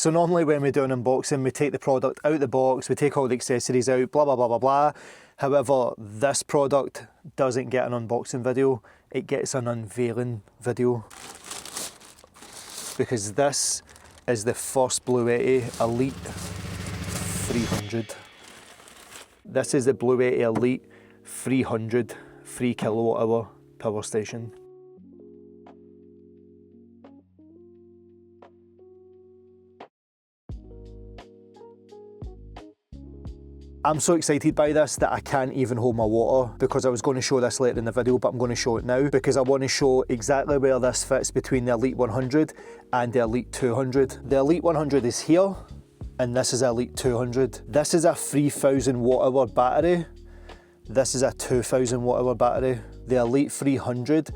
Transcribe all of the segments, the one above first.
So normally when we do an unboxing, we take the product out of the box, we take all the accessories out, blah, blah, blah, blah, blah. However, this product doesn't get an unboxing video, it gets an unveiling video. Because this is the first BLUETTI Elite 300. This is the BLUETTI Elite 300 3 kilowatt hour power station. I'm so excited by this that I can't even hold my water, because I was going to show this later in the video, but I'm going to show it now because I want to show exactly where this fits between the Elite 100 and the Elite 200. The Elite 100 is here and this is the Elite 200. This is a 3000 watt hour battery. This is a 2000 watt hour battery. The Elite 300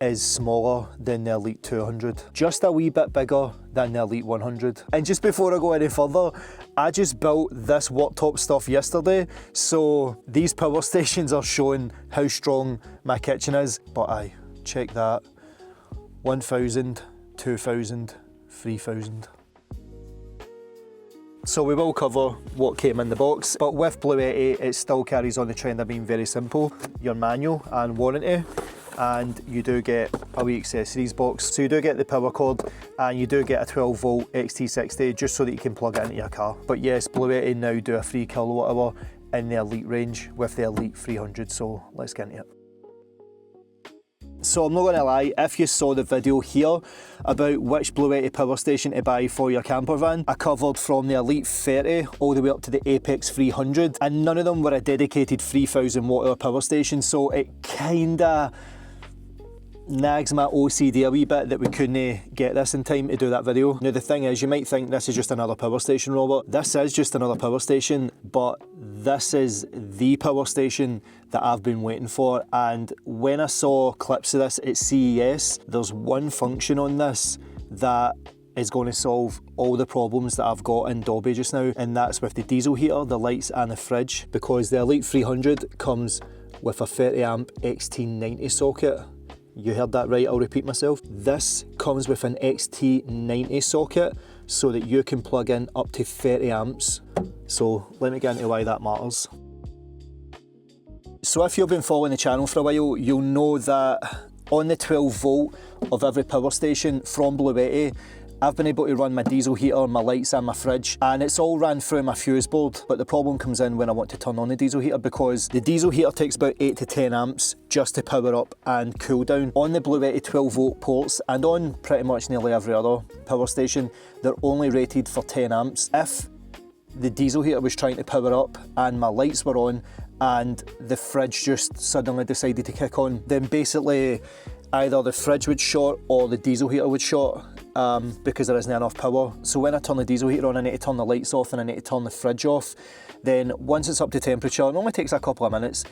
is smaller than the Elite 200. Just a wee bit bigger than the Elite 100. And just before I go any further, I just built this worktop stuff yesterday, so these power stations are showing how strong my kitchen is. But aye, check that. 1000, 2000, 3000. So we will cover what came in the box, but with BLUETTI it still carries on the trend of being very simple. Your manual and warranty, and you do get a wee accessories box. So you do get the power cord and you do get a 12 volt XT60 just so that you can plug it into your car. But yes, BLUETTI now do a 3 kilowatt hour in the Elite range with the Elite 300, so let's get into it. So I'm not going to lie, if you saw the video here about which BLUETTI power station to buy for your camper van, I covered from the Elite 30 all the way up to the Apex 300, and none of them were a dedicated 3000 watt hour power station, so it kinda nags my OCD a wee bit that we couldn't get this in time to do that video. Now the thing is, you might think this is just another power station, Robert. This is just another power station, but this is the power station that I've been waiting for. And when I saw clips of this at CES, there's one function on this that is going to solve all the problems that I've got in Dobby just now, and that's with the diesel heater, the lights and the fridge, because the Elite 300 comes with a 30 amp XT90 socket. You heard that right, I'll repeat myself. This comes with an XT90 socket so that you can plug in up to 30 amps. So let me get into why that matters. So if you've been following the channel for a while, you'll know that on the 12 volt of every power station from BLUETTI, I've been able to run my diesel heater, my lights and my fridge, and it's all ran through my fuse board. But the problem comes in when I want to turn on the diesel heater, because the diesel heater takes about 8 to 10 amps just to power up and cool down. On the BLUETTI 12 volt ports and on pretty much nearly every other power station, they're only rated for 10 amps. If the diesel heater was trying to power up and my lights were on and the fridge just suddenly decided to kick on, then basically either the fridge would short or the diesel heater would short, because there isn't enough power. So when I turn the diesel heater on, I need to turn the lights off and I need to turn the fridge off. Then once it's up to temperature, it only takes a couple of minutes,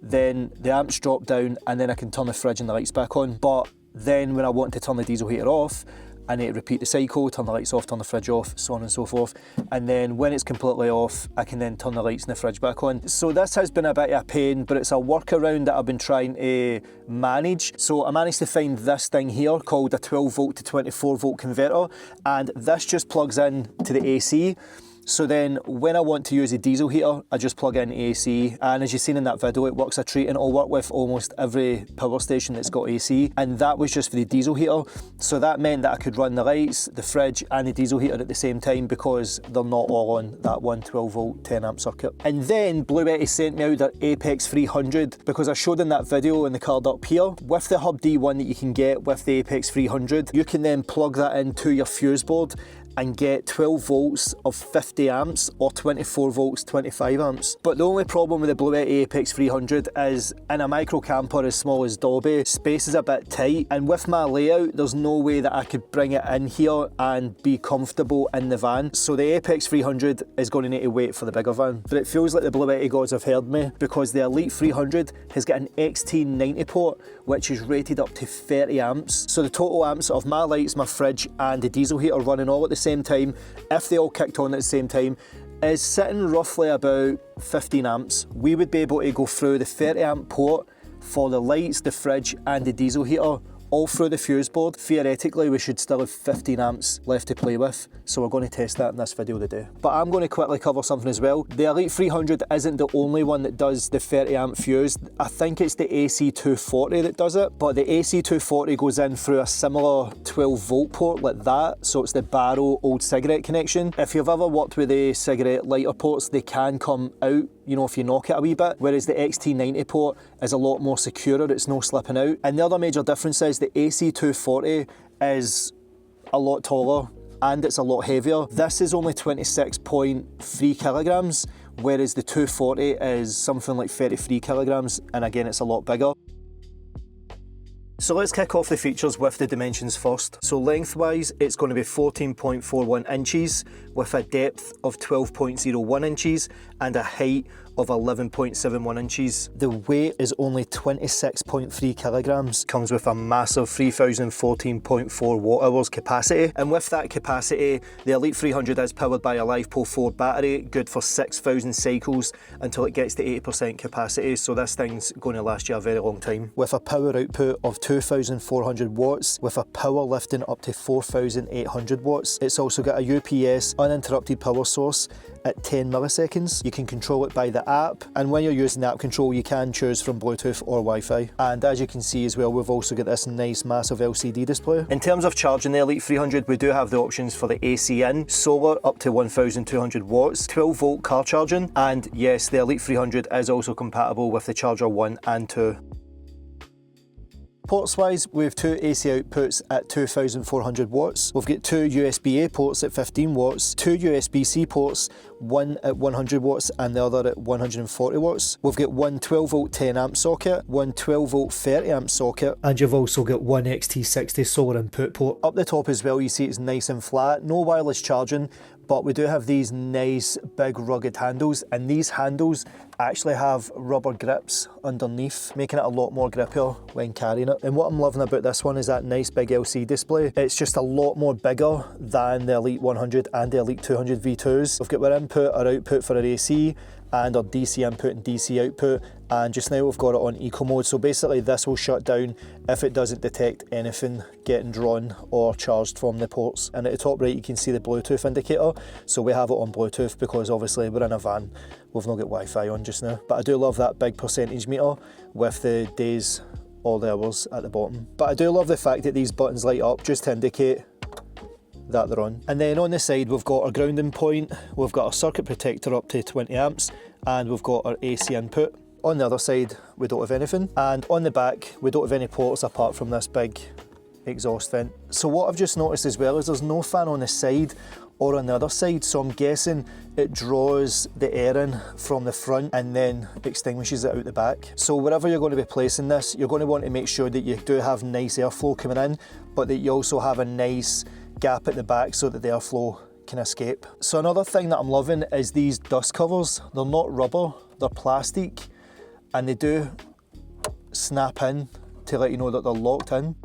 then the amps drop down and then I can turn the fridge and the lights back on. But then when I want to turn the diesel heater off, I need to repeat the cycle, turn the lights off, turn the fridge off, so on and so forth. And then when it's completely off, I can then turn the lights and the fridge back on. So this has been a bit of a pain, but it's a workaround that I've been trying to manage. So I managed to find this thing here called a 12 volt to 24 volt converter, and this just plugs in to the AC. So then when I want to use a diesel heater, I just plug in AC, and as you've seen in that video, it works a treat, and it'll work with almost every power station that's got AC, and that was just for the diesel heater. So that meant that I could run the lights, the fridge and the diesel heater at the same time, because they're not all on that one 12 volt 10 amp circuit. And then BLUETTI sent me out their Apex 300, because I showed in that video in the card up here, with the hub D1 that you can get with the Apex 300, you can then plug that into your fuse board and get 12 volts of 50 amps or 24 volts 25 amps. But the only problem with the BLUETTI Apex 300 is in a micro camper as small as Dobby, space is a bit tight, and with my layout there's no way that I could bring it in here and be comfortable in the van. So the Apex 300 is going to need to wait for the bigger van. But it feels like the BLUETTI gods have heard me, because the Elite 300 has got an XT90 port which is rated up to 30 amps. So the total amps of my lights, my fridge and the diesel heater running all at the same time, if they all kicked on at the same time, is sitting roughly about 15 amps. We would be able to go through the 30 amp port for the lights, the fridge and the diesel heater all through the fuse board. Theoretically, we should still have 15 amps left to play with, so we're going to test that in this video today. But I'm going to quickly cover something as well. The Elite 300 isn't the only one that does the 30 amp fuse. I think it's the AC240 that does it, but the AC240 goes in through a similar 12 volt port like that, so it's the Barrow old cigarette connection. If you've ever worked with the cigarette lighter ports, they can come out, you know, if you knock it a wee bit, whereas the XT90 port is a lot more secure, it's no slipping out. And the other major difference is the AC240 is a lot taller and it's a lot heavier. This is only 26.3 kilograms, whereas the 240 is something like 33 kilograms, and again, it's a lot bigger. So let's kick off the features with the dimensions first. So lengthwise, it's going to be 14.41 inches with a depth of 12.01 inches and a height of 11.71 inches. The weight is only 26.3 kilograms, comes with a massive 3014.4 watt hours capacity. And with that capacity, the Elite 300 is powered by a LiFePO 4 battery, good for 6,000 cycles until it gets to 80% capacity. So this thing's going to last you a very long time. With a power output of 2,400 watts, with a power lifting up to 4,800 watts. It's also got a UPS uninterrupted power source at 10 milliseconds. You can control it by the app, and when you're using the app control, you can choose from Bluetooth or Wi-Fi. And as you can see as well, we've also got this nice massive LCD display. In terms of charging the Elite 300, we do have the options for the AC in, solar up to 1,200 watts, 12 volt car charging, and yes, the Elite 300 is also compatible with the Charger 1 and 2. Ports wise, we have two AC outputs at 2,400 watts. We've got two USB-A ports at 15 watts, two USB-C ports, one at 100 watts and the other at 140 watts. We've got one 12 volt 10 amp socket, one 12 volt 30 amp socket, and you've also got one XT60 solar input port. Up the top as well, you see it's nice and flat, no wireless charging, but we do have these nice big rugged handles, and these handles actually have rubber grips underneath, making it a lot more grippier when carrying it. And what I'm loving about this one is that nice big LCD display. It's just a lot more bigger than the Elite 100 and the Elite 200 V2s. We've got our input, our output for our AC, and our DC input and DC output, and just now we've got it on eco mode, so basically this will shut down if it doesn't detect anything getting drawn or charged from the ports. And at the top right you can see the Bluetooth indicator, so we have it on Bluetooth because obviously we're in a van, we've not got Wi-Fi on just now. But I do love that big percentage meter with the days, all the hours at the bottom. But I do love the fact that these buttons light up just to indicate that they're on. And then on the side we've got our grounding point, we've got our circuit protector up to 20 amps, and we've got our AC input. On the other side we don't have anything, and on the back we don't have any ports apart from this big exhaust vent. So what I've just noticed as well is there's no fan on the side or on the other side, so I'm guessing it draws the air in from the front and then extinguishes it out the back. So wherever you're going to be placing this, you're going to want to make sure that you do have nice airflow coming in, but that you also have a nice gap at the back so that the airflow can escape. So another thing that I'm loving is these dust covers. They're not rubber, they're plastic, and they do snap in to let you know that they're locked in.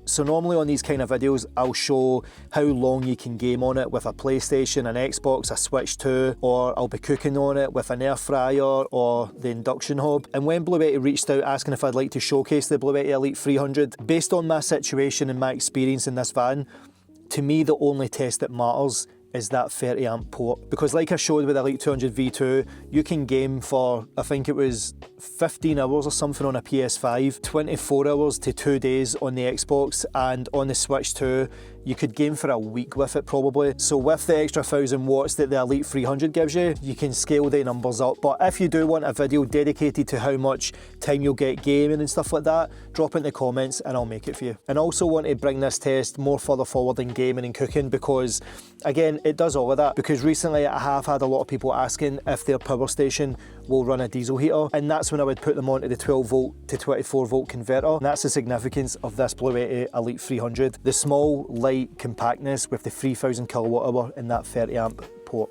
So normally on these kind of videos, I'll show how long you can game on it with a PlayStation, an Xbox, a Switch 2, or I'll be cooking on it with an air fryer or the induction hob. And when BLUETTI reached out asking if I'd like to showcase the BLUETTI Elite 300, based on my situation and my experience in this van, to me the only test that matters is that 30 amp port. Because like I showed with the Elite 200 V2, you can game for, I think it was 15 hours or something on a PS5, 24 hours to 2 days on the Xbox, and on the Switch 2, you could game for a week with it probably. So with the extra 1,000 watts that the Elite 300 gives you, you can scale the numbers up. But if you do want a video dedicated to how much time you'll get gaming and stuff like that, drop it in the comments and I'll make it for you. And I also want to bring this test more further forward in gaming and cooking, because again, it does all of that. Because recently I have had a lot of people asking if their power station will run a diesel heater, and that's when I would put them onto the 12 volt to 24 volt converter. And that's the significance of this BLUETTI Elite 300. The small, light compactness with the 3,000 kilowatt hour in that 30 amp port.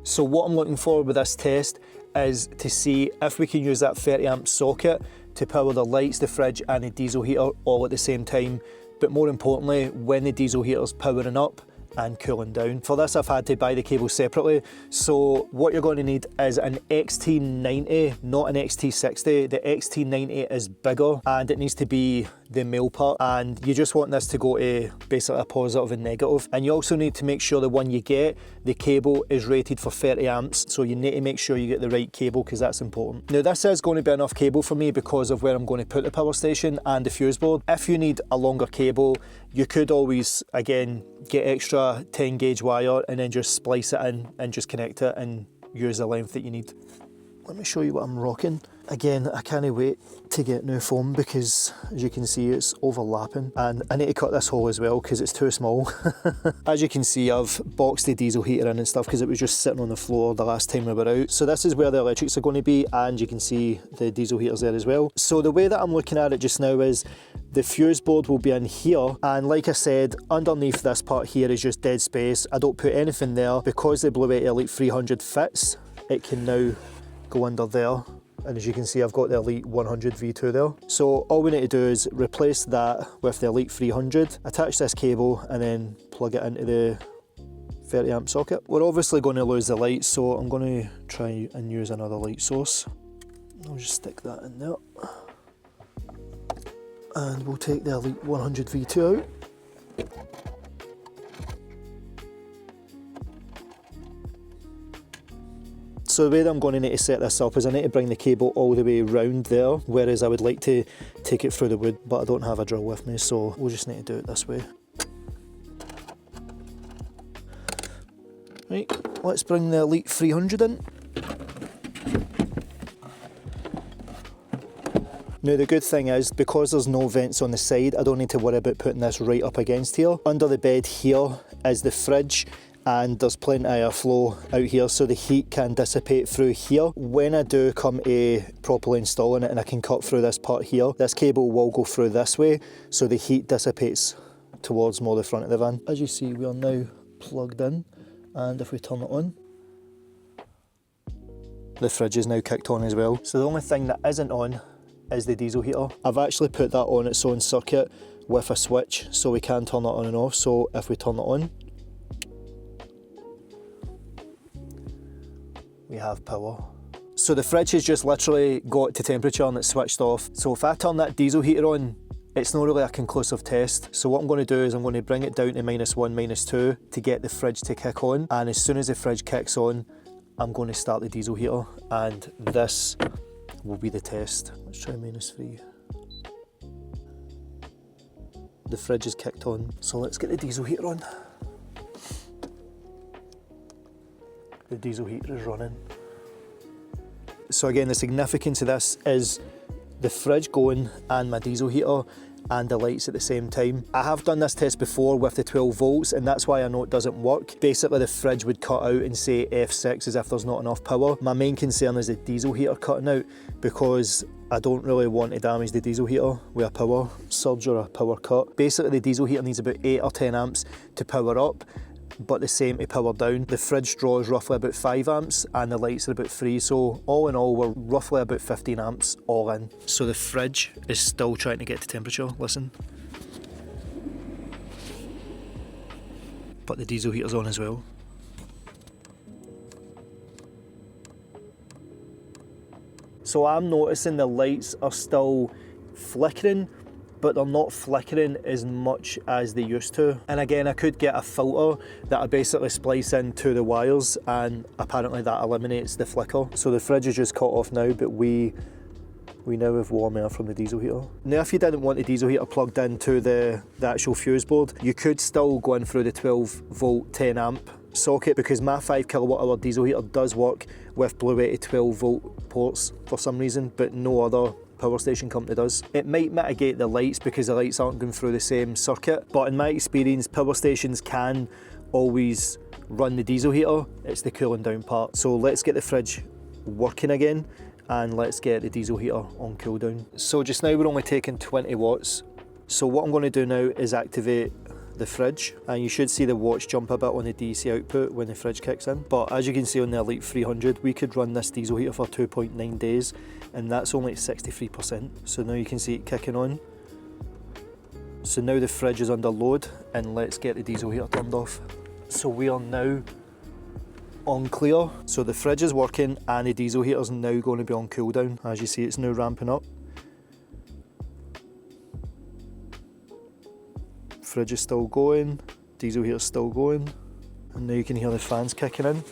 So what I'm looking for with this test is to see if we can use that 30 amp socket to power the lights, the fridge and the diesel heater all at the same time. But more importantly, when the diesel heater's powering up, and cooling down. For this I've had to buy the cable separately, so what you're going to need is an XT90, not an XT60. The XT90 is bigger and it needs to be the male part, and you just want this to go to basically a positive and negative. And you also need to make sure the one you get, the cable is rated for 30 amps, so you need to make sure you get the right cable because that's important. Now this is going to be enough cable for me because of where I'm going to put the power station and the fuse board. If you need a longer cable, you could always, again, get extra 10 gauge wire and then just splice it in and just connect it and use the length that you need. Let me show you what I'm rocking. Again, I can't wait to get new foam because, as you can see, it's overlapping, and I need to cut this hole as well because it's too small. As you can see, I've boxed the diesel heater in and stuff because it was just sitting on the floor the last time we were out. So this is where the electrics are going to be, and you can see the diesel heaters there as well. So the way that I'm looking at it just now is the fuse board will be in here, and like I said, underneath this part here is just dead space. I don't put anything there because the BLUETTI Elite 300 fits. It can now go under there, and as you can see, I've got the Elite 100 V2 there. So all we need to do is replace that with the Elite 300, attach this cable and then plug it into the 30 amp socket. We're obviously going to lose the light, so I'm going to try and use another light source. I'll just stick that in there, and we'll take the Elite 100 V2 out. So the way that I'm going to need to set this up is I need to bring the cable all the way around there, whereas I would like to take it through the wood, but I don't have a drill with me, so we'll just need to do it this way. Right, let's bring the Elite 300 in. Now the good thing is, because there's no vents on the side, I don't need to worry about putting this right up against here. Under the bed here is the fridge, and there's plenty of airflow out here, so the heat can dissipate through here. When I do come to properly installing it and I can cut through this part here, this cable will go through this way, so the heat dissipates towards more the front of the van. As you see, we are now plugged in, and if we turn it on, the fridge is now kicked on as well. So the only thing that isn't on is the diesel heater. I've actually put that on its own circuit with a switch, so we can turn it on and off. So if we turn it on, we have power. So the fridge has just literally got to temperature and it's switched off. So if I turn that diesel heater on, it's not really a conclusive test. So what I'm going to do is I'm going to bring it down to -1, -2 to get the fridge to kick on. And as soon as the fridge kicks on, I'm going to start the diesel heater, and this will be the test. Let's try -3. The fridge is kicked on, so let's get the diesel heater on. The diesel heater is running. So again, the significance of this is the fridge going and my diesel heater and the lights at the same time. I have done this test before with the 12 volts, and that's why I know it doesn't work. Basically the fridge would cut out and say F6 as if there's not enough power. My main concern is the diesel heater cutting out, because I don't really want to damage the diesel heater with a power surge or a power cut. Basically the diesel heater needs about 8 or 10 amps to power up, but the same to power down. The fridge draws roughly about 5 amps and the lights are about 3, so all in all we're roughly about 15 amps all in. So the fridge is still trying to get to temperature, listen. But the diesel heater's on as well. So I'm noticing the lights are still flickering, but they're not flickering as much as they used to. And again, I could get a filter that I basically splice into the wires, and apparently that eliminates the flicker. So the fridge is just cut off now, but we now have warm air from the diesel heater. Now if you didn't want the diesel heater plugged into the actual fuse board, you could still go in through the 12 volt 10 amp socket, because my 5 kilowatt hour diesel heater does work with BLUETTI 12 volt ports for some reason, but no other power station company does. It might mitigate the lights because the lights aren't going through the same circuit, but in my experience power stations can always run the diesel heater. It's the cooling down part. So let's get the fridge working again and let's get the diesel heater on cool down. So just now we're only taking 20 watts. So what I'm going to do now is activate the fridge, and you should see the watch jump a bit on the DC output when the fridge kicks in. But as you can see on the Elite 300, we could run this diesel heater for 2.9 days, and that's only at 63%. So now you can see it kicking on. So now the fridge is under load, and let's get the diesel heater turned off. So we are now on clear. So the fridge is working and the diesel heater is now going to be on cool down. As you see, it's now ramping up. Fridge is still going, diesel heater is still going, and now you can hear the fans kicking in.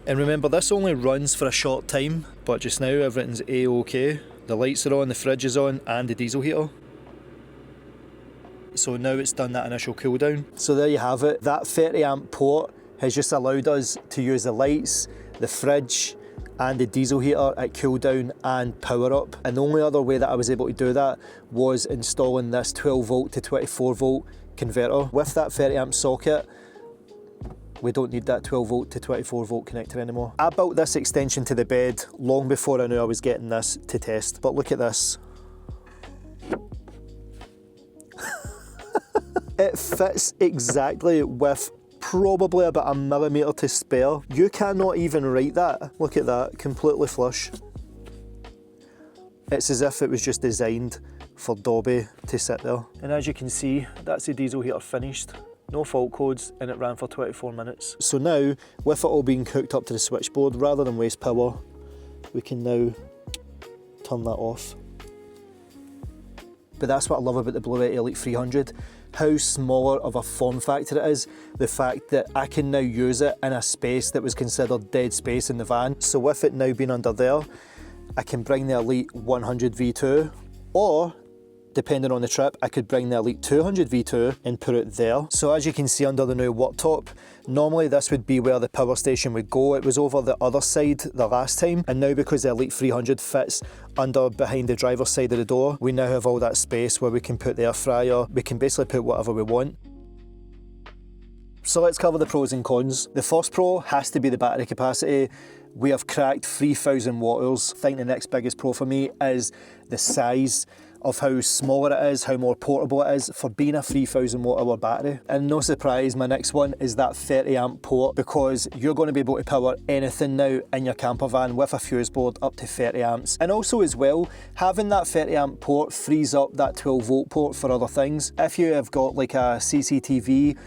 And remember, this only runs for a short time, but just now everything's A-OK. The lights are on, the fridge is on, and the diesel heater. So now it's done that initial cool down. So there you have it. That 30 amp port has just allowed us to use the lights, the fridge, and the diesel heater at cool down and power up. And the only other way that I was able to do that was installing this 12 volt to 24 volt converter. With that 30 amp socket, we don't need that 12 volt to 24 volt connector anymore. I built this extension to the bed long before I knew I was getting this to test, but look at this. It fits exactly with probably about a millimetre to spare. You cannot even write that. Look at that, completely flush. It's as if it was just designed for Dobby to sit there. And as you can see, that's the diesel heater finished. No fault codes, and it ran for 24 minutes. So now, with it all being hooked up to the switchboard, rather than waste power, we can now turn that off. But that's what I love about the BLUETTI Elite 300, how smaller of a form factor it is, the fact that I can now use it in a space that was considered dead space in the van. So with it now being under there, I can bring the Elite 100 V2, or depending on the trip, I could bring the Elite 200 V2 and put it there. So as you can see under the new worktop, normally this would be where the power station would go. It was over the other side the last time, and now because the Elite 300 fits under behind the driver's side of the door, we now have all that space where we can put the air fryer, we can basically put whatever we want. So let's cover the pros and cons. The first pro has to be the battery capacity. We have cracked 3,000 watt-hours. I think the next biggest pro for me is the size of how smaller it is, how more portable it is for being a 3,000 watt-hour battery. And no surprise, my next one is that 30 amp port, because you're going to be able to power anything now in your camper van with a fuse board up to 30 amps. And also as well, having that 30 amp port frees up that 12 volt port for other things. If you have got like a CCTV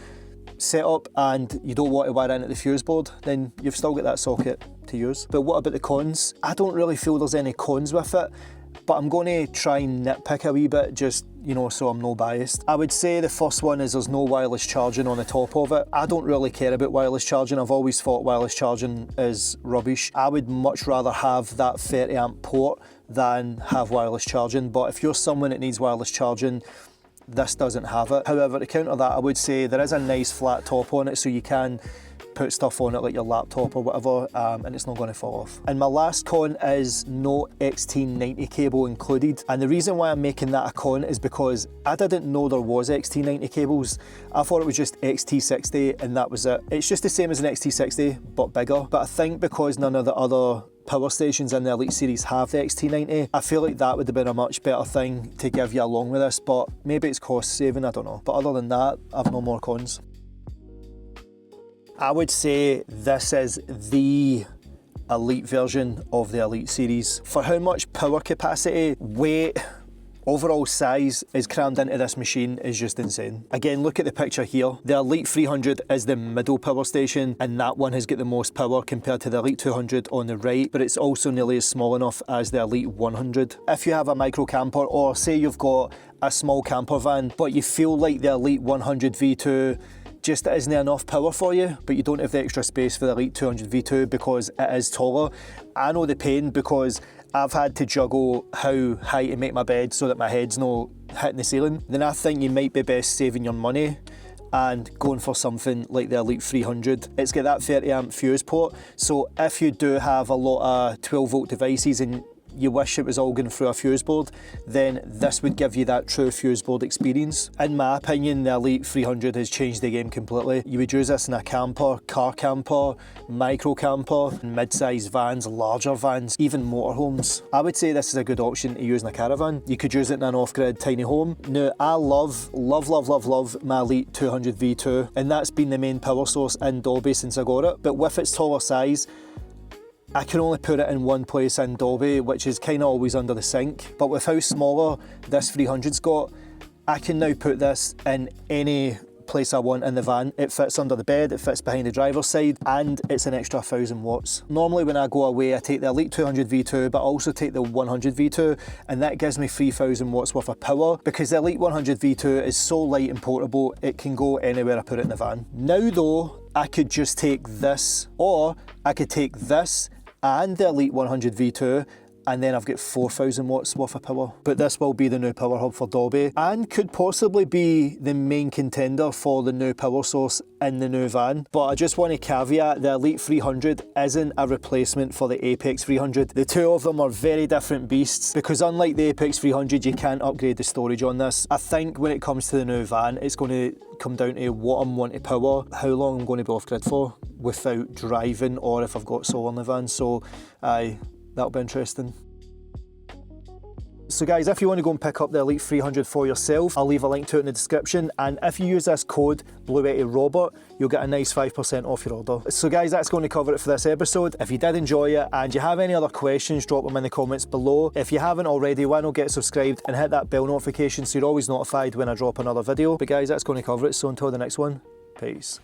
set up and you don't want to wire in at the fuse board, then you've still got that socket to use. But what about the cons? I don't really feel there's any cons with it, but I'm going to try and nitpick a wee bit, just, you know, so I'm no biased. I would say the first one is there's no wireless charging on the top of it. I don't really care about wireless charging. I've always thought wireless charging is rubbish. I would much rather have that 30 amp port than have wireless charging. But if you're someone that needs wireless charging, this doesn't have it. However, to counter that, I would say there is a nice flat top on it, so you can put stuff on it like your laptop or whatever, and it's not going to fall off. And my last con is no XT90 cable included. And the reason why I'm making that a con is because I didn't know there was XT90 cables. I thought it was just XT60 and that was it. It's just the same as an XT60 but bigger. But I think because none of the other power stations in the Elite series have the XT90, I feel like that would have been a much better thing to give you along with this, but maybe it's cost saving, I don't know. But other than that, I've no more cons. I would say this is the Elite version of the Elite series. For how much power capacity, weight, overall size is crammed into this machine is just insane. Again, look at the picture here. The Elite 300 is the middle power station, and that one has got the most power compared to the Elite 200 on the right, but it's also nearly as small enough as the Elite 100. If you have a micro camper, or say you've got a small camper van, but you feel like the Elite 100 V2 just isn't enough power for you, but you don't have the extra space for the Elite 200 V2 because it is taller. I know the pain because I've had to juggle how high to make my bed so that my head's not hitting the ceiling. Then I think you might be best saving your money and going for something like the Elite 300. It's got that 30 amp fuse port, so if you do have a lot of 12 volt devices and you wish it was all going through a fuse board, then this would give you that true fuse board experience. In my opinion, the Elite 300 has changed the game completely. You would use this in a camper, car camper, micro camper, mid-size vans, larger vans, even motorhomes. I would say this is a good option to use in a caravan. You could use it in an off-grid tiny home. Now, I love my Elite 200 V2, and that's been the main power source in Dobby since I got it. But with its taller size, I can only put it in one place in Dobby, which is kind of always under the sink. But with how smaller this 300's got, I can now put this in any place I want in the van. It fits under the bed, it fits behind the driver's side, and it's an extra 1000 watts. Normally when I go away, I take the Elite 200 V2, but I also take the 100 V2, and that gives me 3000 watts worth of power, because the Elite 100 V2 is so light and portable, it can go anywhere I put it in the van. Now though, I could just take this, or I could take this and the Elite 100 V2, and then I've got 4000 watts worth of power. But this will be the new power hub for Dobby, and could possibly be the main contender for the new power source in the new van. But I just want to caveat, the Elite 300 isn't a replacement for the Apex 300. The two of them are very different beasts, because unlike the Apex 300, you can't upgrade the storage on this. I think when it comes to the new van, it's going to come down to what I'm wanting to power, how long I'm going to be off grid for without driving, or if I've got solar in the van. So that'll be interesting. So guys, if you want to go and pick up the Elite 300 for yourself, I'll leave a link to it in the description, and if you use this code BLUETTIRobot, you'll get a nice 5% off your order. So guys, that's going to cover it for this episode. If you did enjoy it and you have any other questions, drop them in the comments below. If you haven't already, why not get subscribed and hit that bell notification so you're always notified when I drop another video. But guys, that's going to cover it, so until the next one, peace.